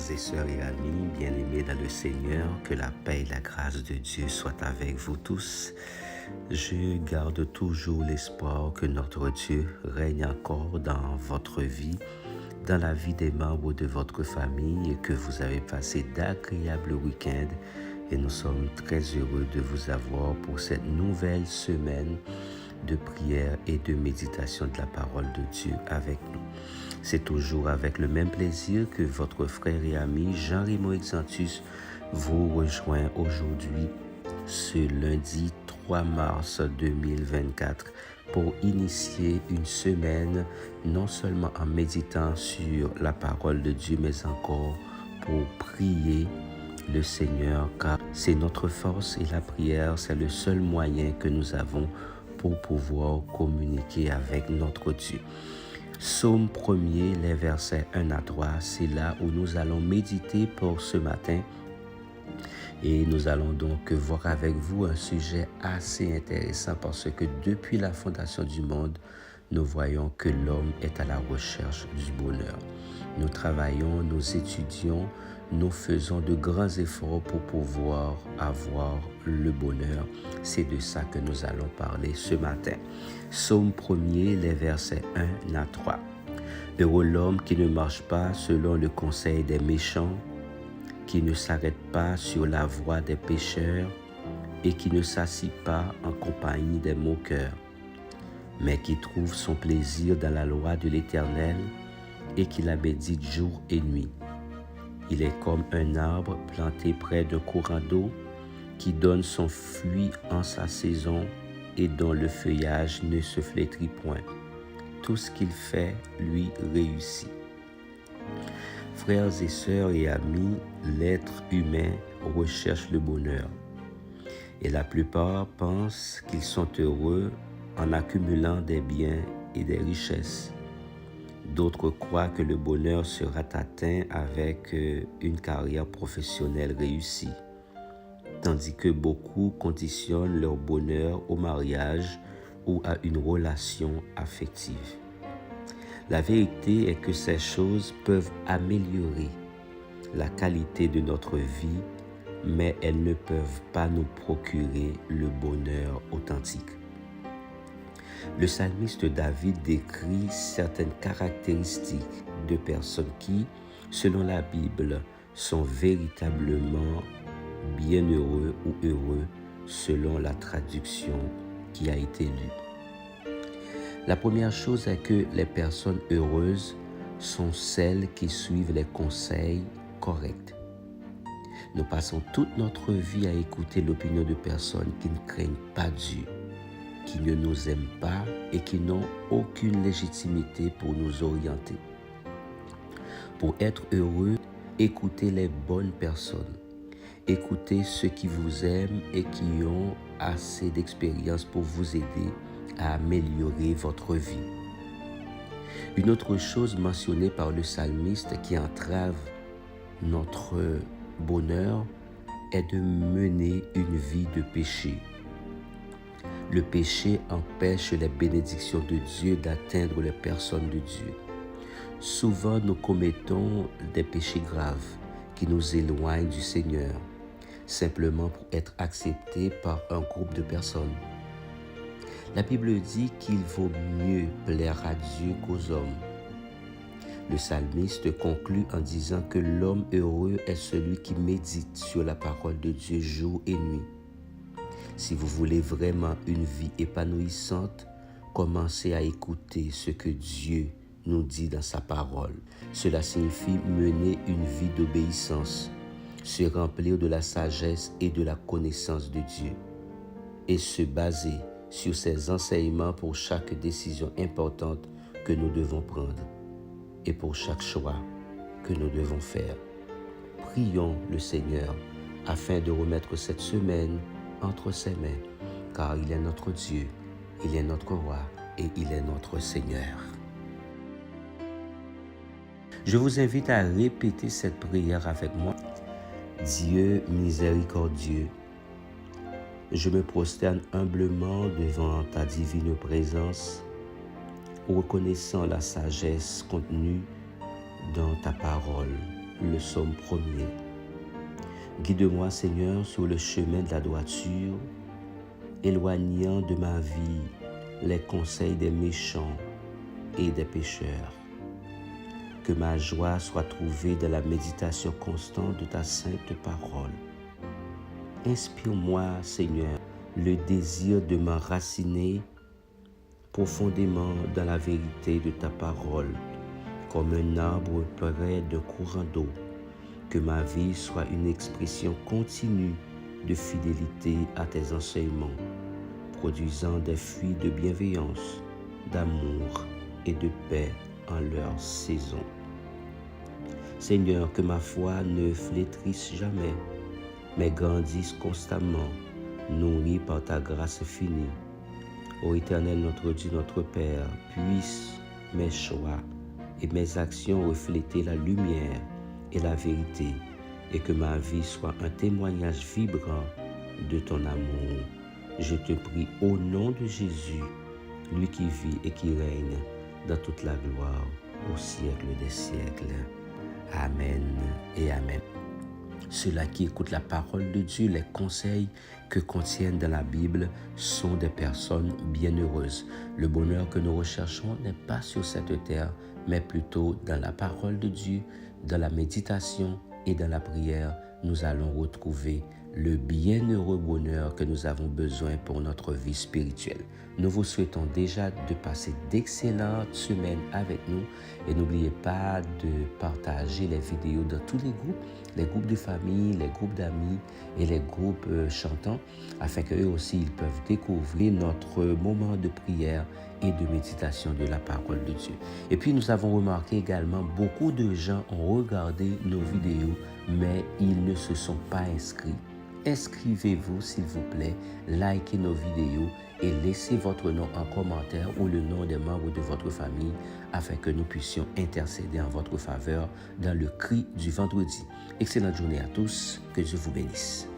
frères et sœurs et amis, bien-aimés dans le Seigneur, que la paix et la grâce de Dieu soient avec vous tous. Je garde toujours l'espoir que notre Dieu règne encore dans votre vie, dans la vie des membres de votre famille et que vous avez passé d'agréables week-ends. Et nous sommes très heureux de vous avoir pour cette nouvelle semaine de prière et de méditation de la parole de Dieu avec nous. C'est toujours avec le même plaisir que votre frère et ami Jean-Raymond Exantus vous rejoint aujourd'hui, ce lundi 3 mars 2024, pour initier une semaine non seulement en méditant sur la parole de Dieu, mais encore pour prier le Seigneur, car c'est notre force et la prière, c'est le seul moyen que nous avons pour pouvoir communiquer avec notre Dieu. Psaume 1er, les versets 1 à 3, c'est là où nous allons méditer pour ce matin. Et nous allons donc voir avec vous un sujet assez intéressant parce que depuis la fondation du monde, nous voyons que l'homme est à la recherche du bonheur. Nous travaillons, nous étudions, nous faisons de grands efforts pour pouvoir avoir le bonheur. C'est de ça que nous allons parler ce matin. Psaume 1er, les versets 1 à 3. Heureux l'homme qui ne marche pas selon le conseil des méchants, qui ne s'arrête pas sur la voie des pécheurs et qui ne s'assit pas en compagnie des moqueurs, mais qui trouve son plaisir dans la loi de l'Éternel et qui la médite jour et nuit. Il est comme un arbre planté près d'un courant d'eau qui donne son fruit en sa saison et dont le feuillage ne se flétrit point. Tout ce qu'il fait lui réussit. Frères et sœurs et amis, l'être humain recherche le bonheur. Et la plupart pensent qu'ils sont heureux en accumulant des biens et des richesses. D'autres croient que le bonheur sera atteint avec une carrière professionnelle réussie, tandis que beaucoup conditionnent leur bonheur au mariage ou à une relation affective. La vérité est que ces choses peuvent améliorer la qualité de notre vie, mais elles ne peuvent pas nous procurer le bonheur authentique. Le psalmiste David décrit certaines caractéristiques de personnes qui, selon la Bible, sont véritablement bienheureux ou heureux selon la traduction qui a été lue. La première chose est que les personnes heureuses sont celles qui suivent les conseils corrects. Nous passons toute notre vie à écouter l'opinion de personnes qui ne craignent pas Dieu, qui ne nous aiment pas et qui n'ont aucune légitimité pour nous orienter. Pour être heureux, écoutez les bonnes personnes. Écoutez ceux qui vous aiment et qui ont assez d'expérience pour vous aider à améliorer votre vie. Une autre chose mentionnée par le psalmiste qui entrave notre bonheur est de mener une vie de péché. Le péché empêche les bénédictions de Dieu d'atteindre les personnes de Dieu. Souvent, nous commettons des péchés graves qui nous éloignent du Seigneur, simplement pour être acceptés par un groupe de personnes. La Bible dit qu'il vaut mieux plaire à Dieu qu'aux hommes. Le psalmiste conclut en disant que l'homme heureux est celui qui médite sur la parole de Dieu jour et nuit. Si vous voulez vraiment une vie épanouissante, commencez à écouter ce que Dieu nous dit dans sa parole. Cela signifie mener une vie d'obéissance, se remplir de la sagesse et de la connaissance de Dieu, et se baser sur ses enseignements pour chaque décision importante que nous devons prendre et pour chaque choix que nous devons faire. Prions le Seigneur afin de remettre cette semaine entre ses mains, car il est notre Dieu, il est notre roi et il est notre Seigneur. Je vous invite à répéter cette prière avec moi. Dieu miséricordieux, je me prosterne humblement devant ta divine présence, reconnaissant la sagesse contenue dans ta parole. le psaume 1er. Guide-moi, Seigneur, sur le chemin de la droiture, éloignant de ma vie les conseils des méchants et des pécheurs. Que ma joie soit trouvée dans la méditation constante de ta sainte parole. Inspire-moi, Seigneur, le désir de m'enraciner profondément dans la vérité de ta parole, comme un arbre près d'un courant d'eau. Que ma vie soit une expression continue de fidélité à tes enseignements, produisant des fruits de bienveillance, d'amour et de paix en leur saison. Seigneur, que ma foi ne flétrisse jamais, mais grandisse constamment, nourrie par ta grâce infinie. Ô Éternel, notre Dieu, notre Père, puisse mes choix et mes actions refléter la lumière et la vérité, et que ma vie soit un témoignage vibrant de ton amour. Je te prie au nom de Jésus, lui qui vit et qui règne dans toute la gloire au siècle des siècles. Amen et Amen. Ceux-là qui écoutent la parole de Dieu, les conseils que contiennent dans la Bible sont des personnes bienheureuses. Le bonheur que nous recherchons n'est pas sur cette terre, mais plutôt dans la parole de Dieu, dans la méditation et dans la prière. Nous allons retrouver le bienheureux bonheur que nous avons besoin pour notre vie spirituelle. Nous vous souhaitons déjà de passer d'excellentes semaines avec nous et n'oubliez pas de partager les vidéos dans tous les groupes de famille, les groupes d'amis et les groupes chantants, afin qu'eux aussi ils peuvent découvrir notre moment de prière et de méditation de la parole de Dieu. Et puis nous avons remarqué également, beaucoup de gens ont regardé nos vidéos, mais ils ne se sont pas inscrits. Inscrivez-vous s'il vous plaît, likez nos vidéos et laissez votre nom en commentaire ou le nom des membres de votre famille afin que nous puissions intercéder en votre faveur dans le cri du vendredi. Excellente journée à tous, que Dieu vous bénisse.